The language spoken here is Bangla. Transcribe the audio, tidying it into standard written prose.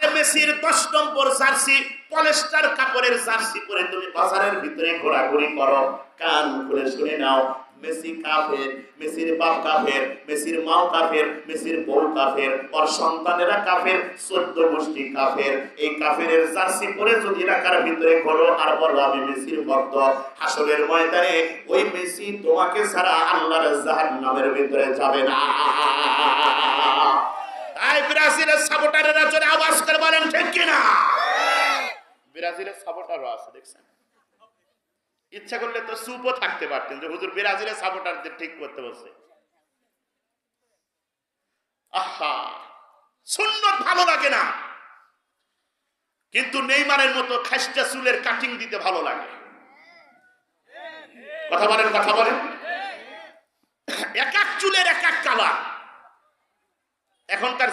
মেসির 10 নম্বর জার্সি পলিস্টার কাপড়ের জার্সি পরে তুমি বাজারের ভিতরে ঘোরাঘুরি করো, কান খুলে শুনে নাও, মেসি কাফের, মেসির বাপ কাফের, মেসির মাও কাফের, মেসির বউ কাফের, ওর সন্তানেরা কাফের, 14 গোষ্ঠী কাফের। এই কাফেরের জার্সি পরে যদি এলাকার ভিতরে ঘোরো আর বলো আমি মেসির ভক্ত, হাসরের ময়দানে ওই মেসি তোমাকে ছাড়া আল্লাহর জাহান্নামের ভিতরে যাবে না। তাই ব্রাজিলের সাপোর্টাররা জোরে আওয়াজ করে বলেন ঠিক কিনা? ব্রাজিলের সাপোর্টারও আছে দেখছেন, ইচ্ছা করলে তো চুপও থাকতে পারতেন যে হুজুর ব্রাজিলের সাপোর্টারদের ঠিক করতে বলছে। আহা, সুন্নত ভালো লাগে না, কিন্তু নেইমারের মতো খাসটা চুলের কাটিং দিতে ভালো লাগে। কথা বলেন, কথা বলেন। এক এক চুলের এক এক কালার। এখনকার